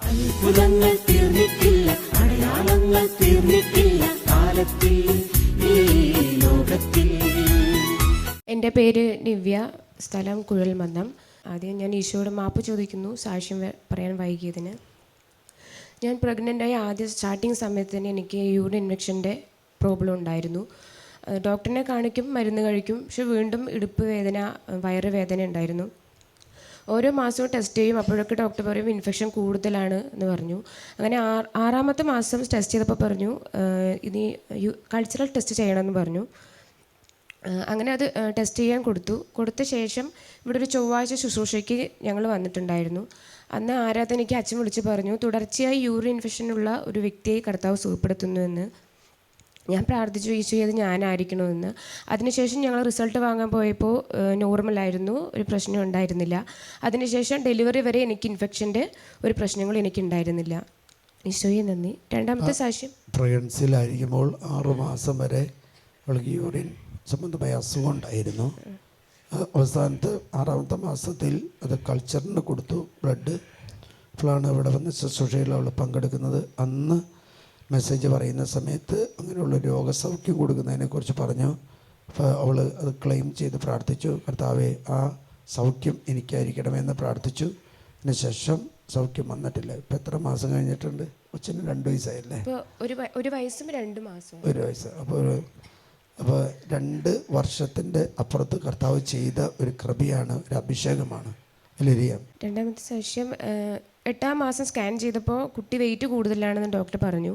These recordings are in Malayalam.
അത്ഭുതങ്ങൾ തീർന്നിട്ടില്ല, അടയാളങ്ങൾ തീർന്നിട്ടില്ല കാലത്തിൽ ഈ ലോകത്തിൽ. എൻ്റെ പേര് ദിവ്യ, സ്ഥലം കുഴൽമന്ദം. ആദ്യം ഞാൻ ഈശോയോട് മാപ്പ് ചോദിക്കുന്നു സാക്ഷ്യം പറയാൻ വൈകിയതിന്. ഞാൻ പ്രഗ്നൻ്റായി ആദ്യ സ്റ്റാർട്ടിങ് സമയത്ത് തന്നെ എനിക്ക് യൂറിൻ ഇൻഫെക്ഷൻ്റെ പ്രോബ്ലം ഉണ്ടായിരുന്നു. ഡോക്ടറിനെ കാണിക്കും, മരുന്ന് കഴിക്കും, പക്ഷെ വീണ്ടും ഇടുപ്പ് വേദന, വയറ് വേദന ഉണ്ടായിരുന്നു. ഓരോ മാസവും ടെസ്റ്റ് ചെയ്യും, അപ്പോഴൊക്കെ ഡോക്ടർ പറയും ഇൻഫെക്ഷൻ കൂടുതലാണ് എന്ന് പറഞ്ഞു. അങ്ങനെ ആറാമത്തെ മാസം ടെസ്റ്റ് ചെയ്തപ്പോൾ പറഞ്ഞു ഇനി കൾച്ചറൽ ടെസ്റ്റ് ചെയ്യണമെന്ന് പറഞ്ഞു. അങ്ങനെ അത് ടെസ്റ്റ് ചെയ്യാൻ കൊടുത്ത ശേഷം ഇവിടെ ഒരു ചൊവ്വാഴ്ച ശുശ്രൂഷയ്ക്ക് ഞങ്ങൾ വന്നിട്ടുണ്ടായിരുന്നു. അന്ന് ആരാധനയ്ക്ക് അച്ഛൻ വിളിച്ച് പറഞ്ഞു തുടർച്ചയായി യൂറിൻ ഇൻഫെക്ഷനുള്ള ഒരു വ്യക്തിയെ കർത്താവ് സുഖപ്പെടുത്തുന്നുവെന്ന്. ഞാൻ പ്രാർത്ഥിച്ചു, ഈശോയെ അത് ഞാനായിരിക്കണമെന്ന്. അതിനുശേഷം ഞങ്ങൾ റിസൾട്ട് വാങ്ങാൻ പോയപ്പോൾ നോർമലായിരുന്നു, ഒരു പ്രശ്നം ഉണ്ടായിരുന്നില്ല. അതിനുശേഷം ഡെലിവറി വരെ എനിക്ക് ഇൻഫെക്ഷൻ്റെ ഒരു പ്രശ്നങ്ങളും എനിക്കുണ്ടായിരുന്നില്ല. ഈശോയെ നന്ദി. രണ്ടാമത്തെ സാക്ഷ്യം, പ്രഗ്നൻസിയിലായിരിക്കുമ്പോൾ 6 മാസം വരെ അവൾക്ക് യൂറിൻ സംബന്ധമായ അസുഖം ഉണ്ടായിരുന്നു. അവസാനത്തെ 6ാമത്തെ മാസത്തിൽ അത് കൾച്ചറിന് കൊടുത്തു, ബ്ലഡ്. അപ്പോഴാണ് ഇവിടെ വന്ന് ശുശ്രൂഷയിൽ അവൾ പങ്കെടുക്കുന്നത്. അന്ന് മെസ്സേജ് പറയുന്ന സമയത്ത് അങ്ങനെയുള്ള രോഗസൗഖ്യം കൊടുക്കുന്നതിനെക്കുറിച്ച് പറഞ്ഞു. അപ്പോൾ അവൾ അത് ക്ലെയിം ചെയ്ത് പ്രാർത്ഥിച്ചു, കർത്താവേ ആ സൗഖ്യം എനിക്കായിരിക്കണമെന്ന് പ്രാർത്ഥിച്ചു. അതിനുശേഷം സൗഖ്യം വന്നിട്ടില്ല. ഇപ്പം എത്ര മാസം കഴിഞ്ഞിട്ടുണ്ട്? കൊച്ചിന് 2 വയസ്സായില്ലേ? ഒരു വയസ്സും 2 മാസവും. 1 വയസ്സ്. അപ്പോൾ 2 വർഷത്തിൻ്റെ അപ്പുറത്ത് കർത്താവ് ചെയ്ത ഒരു കൃപയാണ്, ഒരു അഭിഷേകമാണ്. അല്ലേരിയാം. രണ്ടാമത്തെ സാക്ഷ്യം, 8ാം മാസം സ്കാൻ ചെയ്തപ്പോൾ കുട്ടി വെയിറ്റ് കൂടുതലാണെന്ന് ഡോക്ടർ പറഞ്ഞു.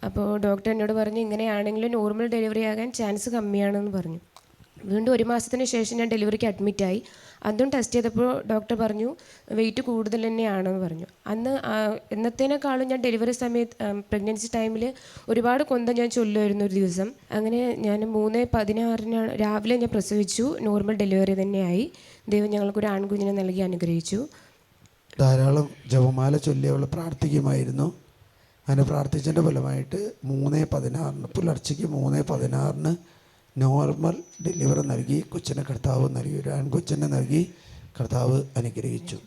അപ്പോൾ ഡോക്ടർ എന്നോട് പറഞ്ഞു ഇങ്ങനെയാണെങ്കിലും നോർമൽ ഡെലിവറി ആകാൻ ചാൻസ് കമ്മിയാണെന്ന് പറഞ്ഞു. വീണ്ടും 1 മാസത്തിന് ശേഷം ഞാൻ ഡെലിവറിക്ക് അഡ്മിറ്റായി. അതും ടെസ്റ്റ് ചെയ്തപ്പോൾ ഡോക്ടർ പറഞ്ഞു വെയിറ്റ് കൂടുതൽ തന്നെയാണെന്ന് പറഞ്ഞു. അന്ന് എന്നത്തേനേക്കാളും ഞാൻ ഡെലിവറി സമയത്ത് പ്രഗ്നൻസി ടൈമിൽ ഒരുപാട് കൊന്ത ഞാൻ ചൊല്ലുമായിരുന്നു ഒരു ദിവസം. അങ്ങനെ ഞാൻ 3/16 രാവിലെ ഞാൻ പ്രസവിച്ചു. നോർമൽ ഡെലിവറി തന്നെയായി. ദൈവം ഞങ്ങൾക്കൊരു ആൺകുഞ്ഞിനെ നൽകി അനുഗ്രഹിച്ചു. ധാരാളം ജപമാല ചൊല്ലി അവൾ പ്രാർത്ഥിക്കുമായിരുന്നു. അങ്ങനെ പ്രാർത്ഥിച്ചതിൻ്റെ ഫലമായിട്ട് 3/16 പുലർച്ചയ്ക്ക് 3/16 നോർമൽ ഡെലിവറി നൽകി. കൊച്ചിനെ കർത്താവ് നൽകി, ഒരു ആൺകൊച്ചിനെ നൽകി കർത്താവ് അനുഗ്രഹിച്ചു.